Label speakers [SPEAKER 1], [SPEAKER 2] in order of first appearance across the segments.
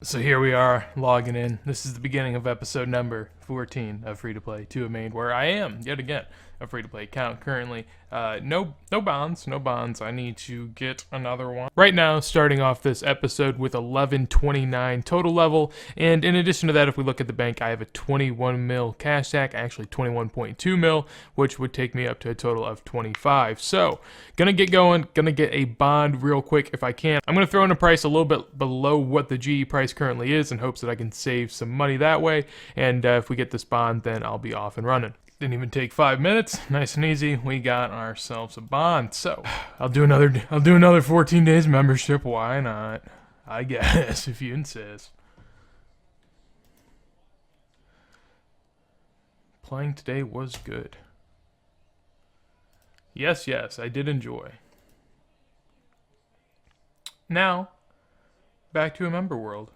[SPEAKER 1] So here we are, logging in. This is the beginning of episode number 14 of Free to Play 2 of Main, where I am, yet again, a free to play account currently. No bonds. I need to get another one. Right now, starting off this episode with 1129 total level, and in addition to that, if we look at the bank, I have a 21 mil cash stack, actually 21.2 mil, which would take me up to a total of 25. So, gonna get going, gonna get a bond real quick if I can. I'm gonna throw in a price a little bit below what the GE price currently is in hopes that I can save some money that way, and if we get this bond, then I'll be off and running. Didn't even take 5 minutes. Nice and easy. We got ourselves a bond. So I'll do another 14 days membership. Why not? I guess if you insist. Playing today was good. Yes, I did enjoy. Now, back to a member world.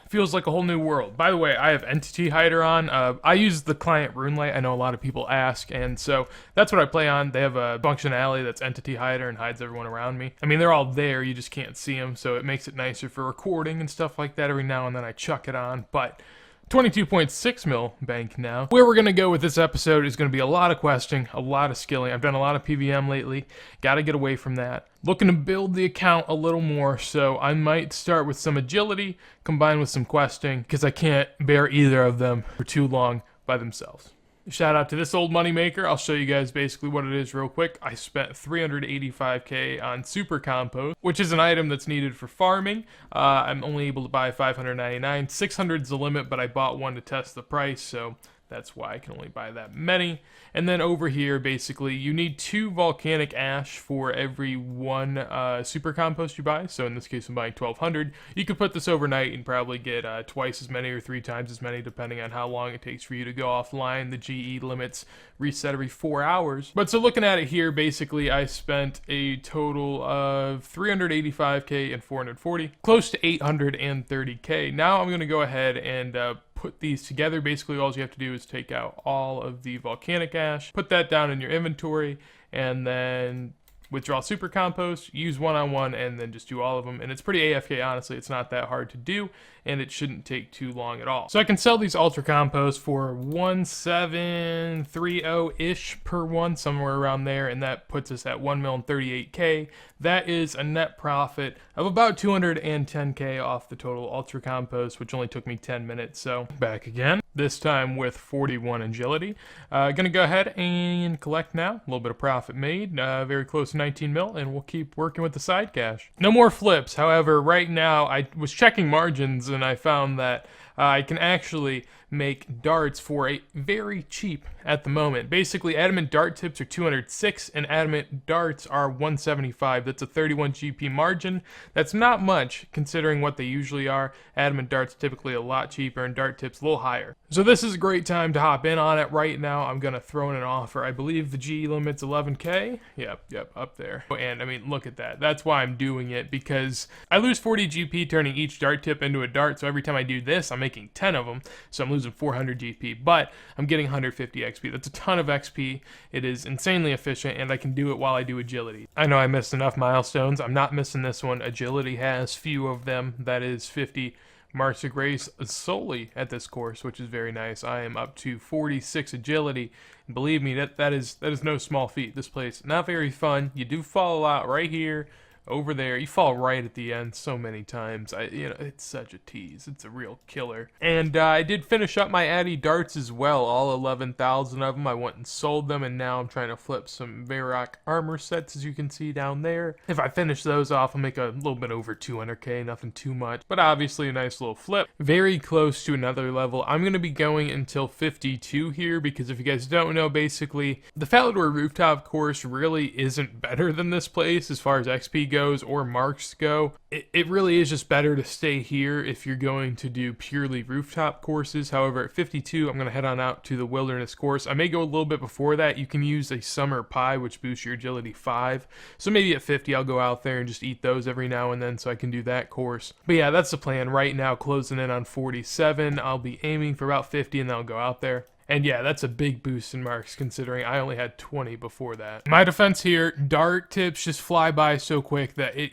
[SPEAKER 1] Feels like a whole new world. By the way, I have Entity Hider on. I use the client RuneLite. I know a lot of people ask, and so that's what I play on. They have a functionality that's Entity Hider and hides everyone around me. I mean, they're all there, you just can't see them, so it makes it nicer for recording and stuff like that. Every now and then I chuck it on, but 22.6 mil bank now. Where we're going to go with this episode is going to be a lot of questing, a lot of skilling. I've done a lot of PVM lately. Got to get away from that. Looking to build the account a little more, so I might start with some agility combined with some questing because I can't bear either of them for too long by themselves. Shout out to this old moneymaker. I'll show you guys basically what it is real quick. I spent 385k on super compost, which is an item that's needed for farming. I'm only able to buy 599. 600 is the limit, but I bought one to test the price, so that's why I can only buy that many. And then over here, basically, you need 2 volcanic ash for every 1 super compost you buy. So in this case, I'm buying 1200. You could put this overnight and probably get twice as many or 3 times as many, depending on how long it takes for you to go offline. The GE limits reset every 4 hours. But so looking at it here, basically, I spent a total of 385k and 440, close to 830k. Now I'm going to go ahead and put these together. Basically, all you have to do is take out all of the volcanic ash, put that down in your inventory, and then withdraw super compost, use one-on-one, and then just do all of them. And it's pretty AFK, honestly. It's not that hard to do, and it shouldn't take too long at all. So I can sell these ultra compost for 1730-ish per one, somewhere around there, and that puts us at 1,038k. That is a net profit of about 210k off the total ultra compost, which only took me 10 minutes. So back again, this time with 41 agility. Gonna go ahead and collect now. A little bit of profit made, very close to 19 mil, and we'll keep working with the side cash. No more flips. However, right now I was checking margins and I found that I can actually make darts for a very cheap at the moment. Basically, adamant dart tips are 206 and adamant darts are 175. That's a 31 GP margin. That's not much considering what they usually are. Adamant darts typically a lot cheaper and dart tips a little higher. So this is a great time to hop in on it right now. I'm gonna throw in an offer. I believe the GE limit's 11k. Yep, up there. And I mean, look at that. That's why I'm doing it, because I lose 40 GP turning each dart tip into a dart. So every time I do this, I'm making 10 of them. So I'm losing 400 GP, but I'm getting 150 XP. That's a ton of XP. It is insanely efficient, and I can do it while I do agility. I know I missed enough milestones. I'm not missing this one. Agility has few of them. That is 50 marks of grace solely at this course, which is very nice. I am up to 46 agility. And believe me, that is no small feat. This place, not very fun. You do fall a lot right here, over there. You fall right at the end so many times. It's such a tease. It's a real killer. And I did finish up my Addy darts as well. All 11,000 of them. I went and sold them, and now I'm trying to flip some Varrock armor sets, as you can see down there. If I finish those off, I'll make a little bit over 200k. Nothing too much, but obviously a nice little flip. Very close to another level. I'm going to be going until 52 here, because if you guys don't know, basically, the Falador rooftop course really isn't better than this place as far as XP goes or Marks go, it really is just better to stay here if you're going to do purely rooftop courses. However, at 52, I'm going to head on out to the wilderness course. I may go a little bit before that. You can use a summer pie, which boosts your agility 5. So maybe at 50, I'll go out there and just eat those every now and then so I can do that course. But yeah, that's the plan right now, closing in on 47. I'll be aiming for about 50 and then I'll go out there. And yeah, that's a big boost in marks considering I only had 20 before that. My defense here, dart tips just fly by so quick that it,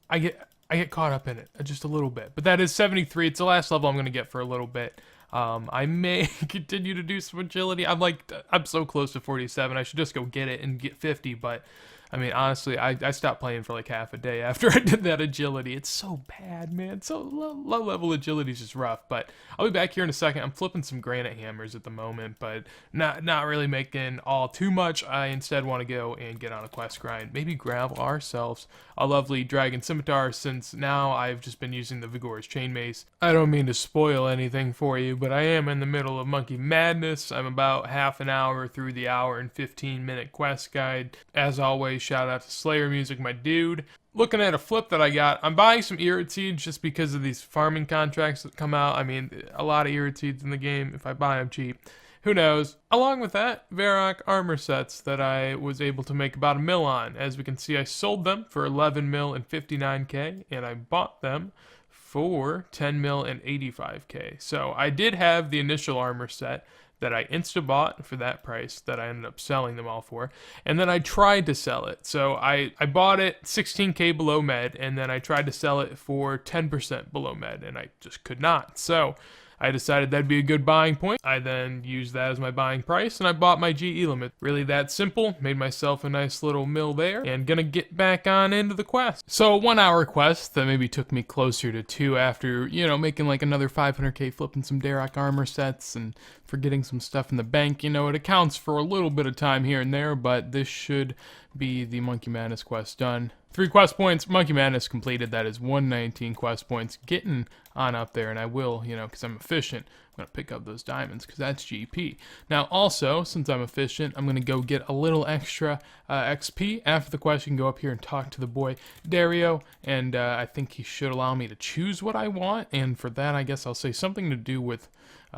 [SPEAKER 1] I get caught up in it just a little bit. But that is 73. It's the last level I'm going to get for a little bit. I may continue to do some agility. I'm so close to 47. I should just go get it and get 50, but I mean, honestly, I stopped playing for like half a day after I did that agility. It's so bad, man. So low level agility is just rough, but I'll be back here in a second. I'm flipping some granite hammers at the moment, but not really making all too much. I instead want to go and get on a quest grind. Maybe grab ourselves a lovely dragon scimitar, since now I've just been using the Vigor's chain mace. I don't mean to spoil anything for you, but I am in the middle of Monkey Madness. I'm about half an hour through the hour and 15-minute quest guide. As always, shout out to Slayer Music, my dude. Looking at a flip that I got, I'm buying some Irid Seeds just because of these farming contracts that come out. I mean, a lot of Irid Seeds in the game. If I buy them cheap, who knows? Along with that, Varrock armor sets that I was able to make about $1 mil on. As we can see, I sold them for 11 mil and 59k, and I bought them for 10 mil and 85k. So I did have the initial armor set that I insta-bought for that price that I ended up selling them all for, and then I tried to sell it. So I bought it 16k below med, and then I tried to sell it for 10% below med, and I just could not. So I decided that'd be a good buying point. I then used that as my buying price, and I bought my GE limit. Really that simple. Made myself a nice little mill there, and gonna get back on into the quest. So a 1 hour quest that maybe took me closer to 2 after, making like another 500k flipping some Varrock armor sets and for getting some stuff in the bank. It accounts for a little bit of time here and there, but this should be the Monkey Madness quest done. 3 quest points, Monkey Madness completed. That is 119 quest points. Getting on up there, and I will, because I'm efficient. I'm going to pick up those diamonds because that's GP. Now, also, since I'm efficient, I'm going to go get a little extra XP. After the quest, you can go up here and talk to the boy Dario, and I think he should allow me to choose what I want, and for that, I guess I'll say something to do with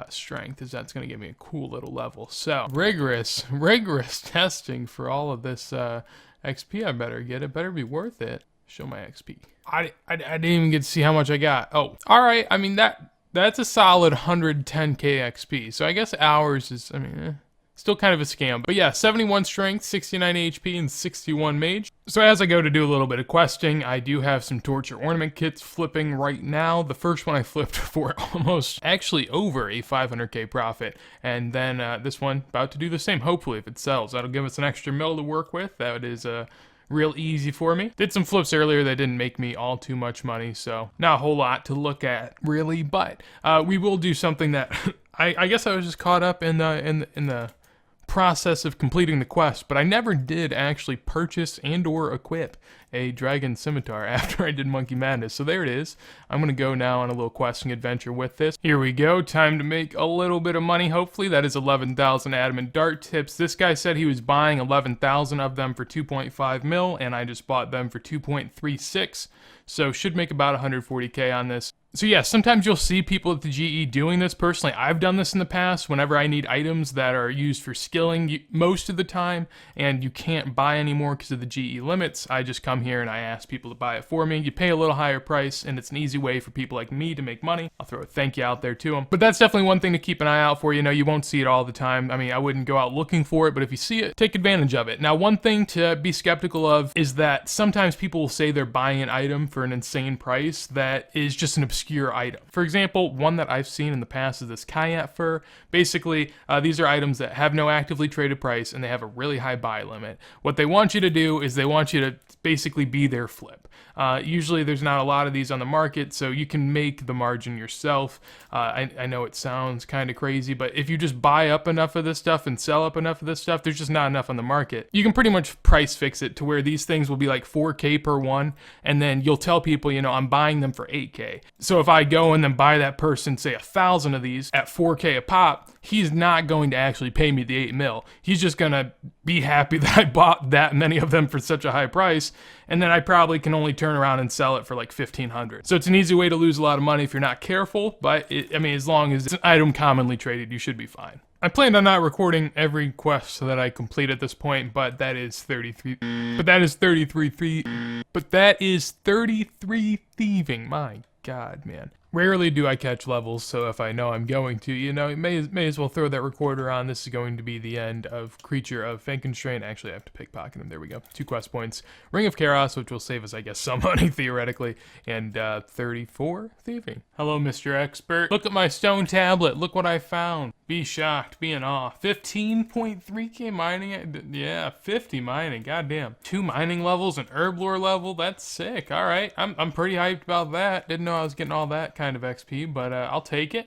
[SPEAKER 1] strength, as that's going to give me a cool little level. So, rigorous testing for all of this XP I better get. It better be worth it. Show my XP. I didn't even get to see how much I got. Oh, all right. I mean, that's a solid 110k XP. So I guess ours is, still kind of a scam. But yeah, 71 strength, 69 HP, and 61 mage. So as I go to do a little bit of questing, I do have some torture ornament kits flipping right now. The first one I flipped for almost, actually over a 500k profit. And then this one about to do the same, hopefully, if it sells. That'll give us an extra mil to work with. That is real easy for me. Did some flips earlier that didn't make me all too much money, so not a whole lot to look at really, but we will do something that I guess I was just caught up in the process of completing the quest, but I never did actually purchase and or equip a dragon scimitar after I did Monkey Madness. So there it is. I'm going to go now on a little questing adventure with this. Here we go. Time to make a little bit of money, hopefully. That is 11,000 adamant dart tips. This guy said he was buying 11,000 of them for 2.5 mil, and I just bought them for 2.36. So should make about 140k on this. So yeah, sometimes you'll see people at the GE doing this. Personally, I've done this in the past whenever I need items that are used for skilling most of the time, and you can't buy anymore because of the GE limits. I just come here and I ask people to buy it for me. You pay a little higher price, and it's an easy way for people like me to make money. I'll throw a thank you out there to them. But that's definitely one thing to keep an eye out for. You won't see it all the time. I wouldn't go out looking for it, but if you see it, take advantage of it. Now, one thing to be skeptical of is that sometimes people will say they're buying an item for an insane price that is just an obscure item. For example, one that I've seen in the past is this Kayat fur. Basically, these are items that have no actively traded price, and they have a really high buy limit. What they want you to do is they want you to basically be their flip. Usually there's not a lot of these on the market, so you can make the margin yourself. I know it sounds kind of crazy, but if you just buy up enough of this stuff and sell up enough of this stuff, there's just not enough on the market. You can pretty much price fix it to where these things will be like 4k per one, and then you'll tell people, I'm buying them for 8k. So if I go and then buy that person, say 1,000 of these at 4K a pop, he's not going to actually pay me the 8 mil. He's just gonna be happy that I bought that many of them for such a high price, and then I probably can only turn around and sell it for like 1,500. So it's an easy way to lose a lot of money if you're not careful, but I mean, as long as it's an item commonly traded, you should be fine. I planned on not recording every quest that I complete at this point, but that is 33 thieving. My God, man. Rarely do I catch levels, so if I know I'm going to, you know, may as well throw that recorder on. This is going to be the end of Creature of Frankenstein. Actually, I have to pickpocket him. There we go. 2 quest points. Ring of Chaos, which will save us, I guess, some money, theoretically. And 34 thieving. Hello, Mr. Expert. Look at my stone tablet. Look what I found. Be shocked. Be in awe. 15.3k mining. Yeah, 50 mining. Goddamn. 2 mining levels, an herb lore level. That's sick. All right. I'm pretty hyped about that. Didn't know I was getting all that kind of XP, but I'll take it.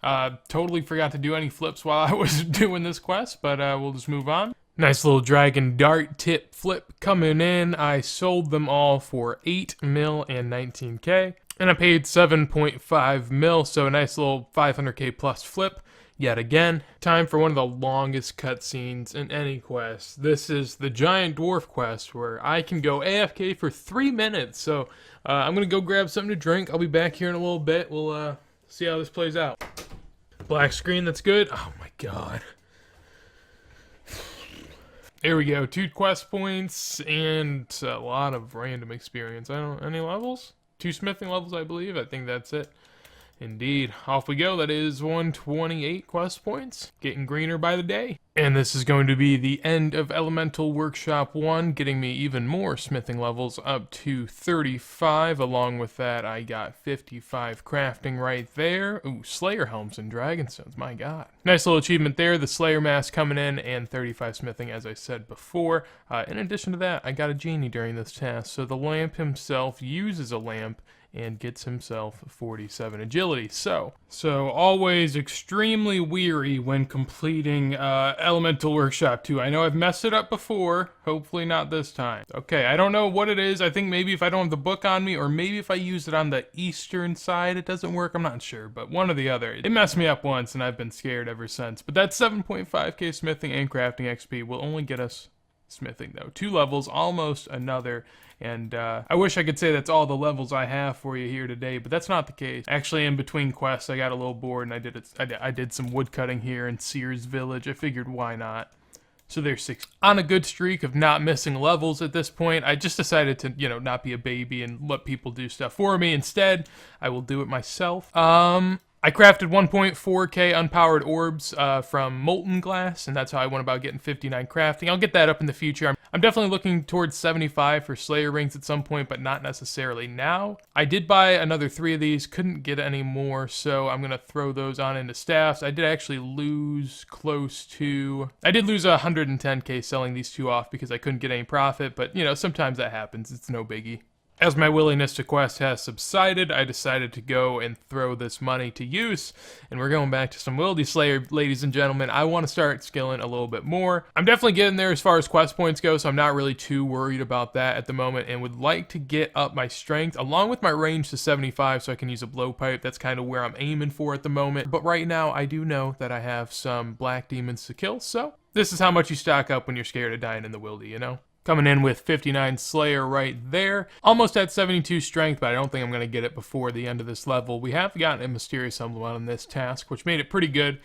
[SPEAKER 1] Totally forgot to do any flips while I was doing this quest, but we'll just move on. Nice little dragon dart tip flip coming in. I sold them all for 8 mil and 19k, and I paid 7.5 mil, so a nice little 500k plus flip. Yet again, time for one of the longest cutscenes in any quest. This is the Giant Dwarf quest, where I can go AFK for 3 minutes. So I'm gonna go grab something to drink. I'll be back here in a little bit. We'll see how this plays out. Black screen, that's good. Oh my God. There we go, 2 quest points and a lot of random experience. Any levels? 2 smithing levels, I believe. I think that's it. Indeed. Off we go. That is 128 quest points. Getting greener by the day. And this is going to be the end of Elemental Workshop 1, getting me even more smithing levels up to 35. Along with that, I got 55 crafting right there. Ooh, Slayer Helms and Dragonstones, my God. Nice little achievement there. The Slayer Mask coming in, and 35 smithing, as I said before. In addition to that, I got a genie during this task. So the lamp himself uses a lamp and gets himself 47 agility. So always extremely weary when completing Elemental Workshop 2. I know I've messed it up before, hopefully not this time. Okay, I don't know what it is. I think maybe if I don't have the book on me, or maybe if I use it on the eastern side, it doesn't work. I'm not sure, but one or the other. It messed me up once, and I've been scared ever since. But that 7.5k smithing and crafting XP will only get us smithing, though. 2 levels, almost another. And I wish I could say that's all the levels I have for you here today, but that's not the case. Actually, in between quests, I got a little bored, and I did some wood cutting here in Sears Village. I figured, why not? So there's 6. On a good streak of not missing levels at this point, I just decided to, you know, not be a baby and let people do stuff for me. Instead, I will do it myself. I crafted 1.4k unpowered orbs from molten glass, and that's how I went about getting 59 crafting. I'll get that up in the future. I'm definitely looking towards 75 for Slayer rings at some point, but not necessarily now. I did buy another 3 of these, couldn't get any more, so I'm gonna throw those on into staffs. I did actually lose I did lose 110k selling these 2 off because I couldn't get any profit, but you know, sometimes that happens. It's no biggie. As my willingness to quest has subsided, I decided to go and throw this money to use, and we're going back to some Wildy Slayer, ladies and gentlemen. I want to start skilling a little bit more. I'm definitely getting there as far as quest points go, so I'm not really too worried about that at the moment, and would like to get up my strength, along with my range to 75, so I can use a blowpipe. That's kind of where I'm aiming for at the moment, but right now, I do know that I have some black demons to kill, so this is how much you stock up when you're scared of dying in the Wildy, you know? Coming in with 59 Slayer right there. Almost at 72 strength, but I don't think I'm going to get it before the end of this level. We have gotten a mysterious emblem on this task, which made it pretty good.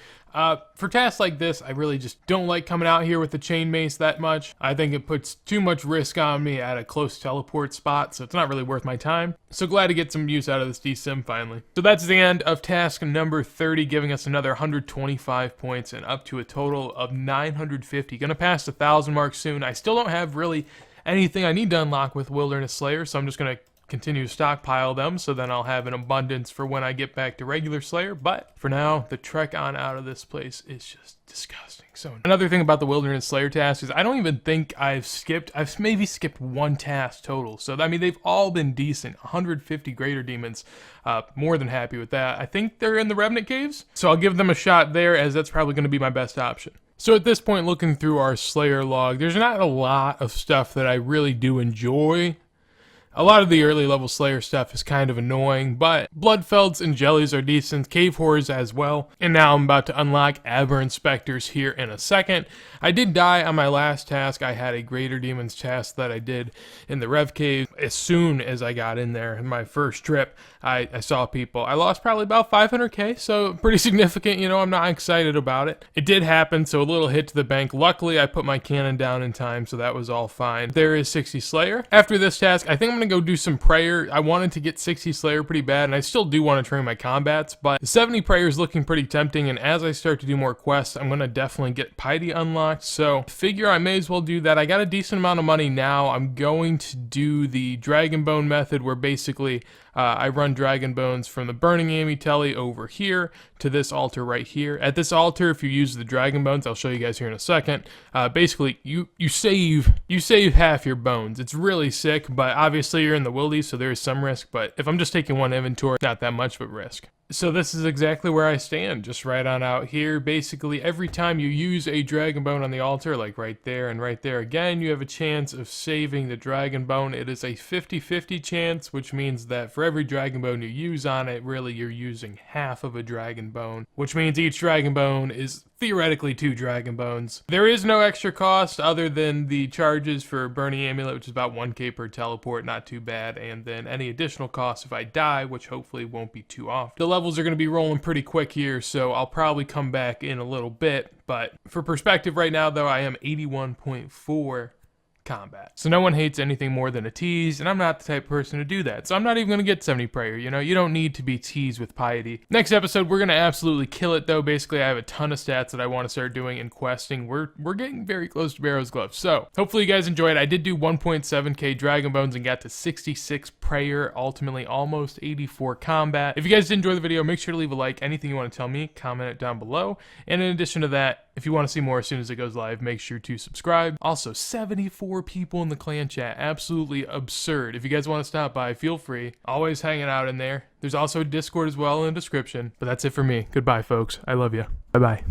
[SPEAKER 1] For tasks like this, I really just don't like coming out here with the chain mace that much. I think it puts too much risk on me at a close teleport spot, so it's not really worth my time. So glad to get some use out of this DSim finally. So that's the end of task number 30, giving us another 125 points and up to a total of 950. Gonna pass the 1,000 mark soon. I still don't have really anything I need to unlock with Wilderness Slayer, so I'm just gonna continue to stockpile them, so then I'll have an abundance for when I get back to regular Slayer. But for now, the trek on out of this place is just disgusting. So another thing about the Wilderness Slayer task is I don't even think I've maybe skipped 1 task total. So I mean, they've all been decent. 150 greater demons, more than happy with that. I think they're in the Revenant Caves, so I'll give them a shot there, as that's probably going to be my best option. So at this point, looking through our Slayer log, there's not a lot of stuff that I really do enjoy. A lot of the early level Slayer stuff is kind of annoying, but Bloodfelds and Jellies are decent, Cave Horrors as well, and now I'm about to unlock Aberrant Specters here in a second. I did die on my last task. I had a Greater Demons task that I did in the Rev Cave. As soon as I got in there in my first trip, I saw people. I lost probably about 500k, so pretty significant, you know, I'm not excited about it. It did happen, so a little hit to the bank. Luckily, I put my cannon down in time, so that was all fine. There is 60 Slayer. After this task, I think I'm gonna go do some prayer. I wanted to get 60 Slayer pretty bad, and I still do want to train my combats, but the 70 prayer is looking pretty tempting, and as I start to do more quests, I'm gonna definitely get piety unlocked, so figure I may as well do that. I got a decent amount of money now. I'm going to do the Dragon Bone method, where basically I run Dragon Bones from the Burning Amitelli over here to this altar right here. At this altar, if you use the Dragon Bones, I'll show you guys here in a second, basically you save half your bones. It's really sick, but obviously you're in the wildies, so there is some risk, but if I'm just taking one inventory, not that much of a risk. So this is exactly where I stand, just right on out here. Basically, every time you use a Dragon Bone on the altar, like right there and right there again, you have a chance of saving the Dragon Bone. It is a 50-50 chance, which means that for every Dragon Bone you use on it, really you're using half of a Dragon Bone, which means each Dragon Bone is theoretically 2 Dragon Bones. There is no extra cost other than the charges for Burning Amulet, which is about 1k per teleport, not too bad, and then any additional costs if I die, which hopefully won't be too often. The levels are going to be rolling pretty quick here, so I'll probably come back in a little bit, but for perspective right now though, I am 81.4 combat. So no one hates anything more than a tease, and I'm not the type of person to do that. So I'm not even going to get 70 prayer, you know? You don't need to be teased with piety. Next episode, we're going to absolutely kill it though. Basically, I have a ton of stats that I want to start doing in questing. We're getting very close to Barrow's Glove. So hopefully you guys enjoyed. I did do 1.7k Dragon Bones and got to 66 prayer, ultimately almost 84 combat. If you guys did enjoy the video, make sure to leave a like. Anything you want to tell me, comment it down below. And in addition to that, if you want to see more as soon as it goes live, make sure to subscribe. Also, 74 people in the clan chat. Absolutely absurd. If you guys want to stop by, feel free. Always hanging out in there. There's also a Discord as well in the description. But that's it for me. Goodbye, folks. I love you. Bye-bye.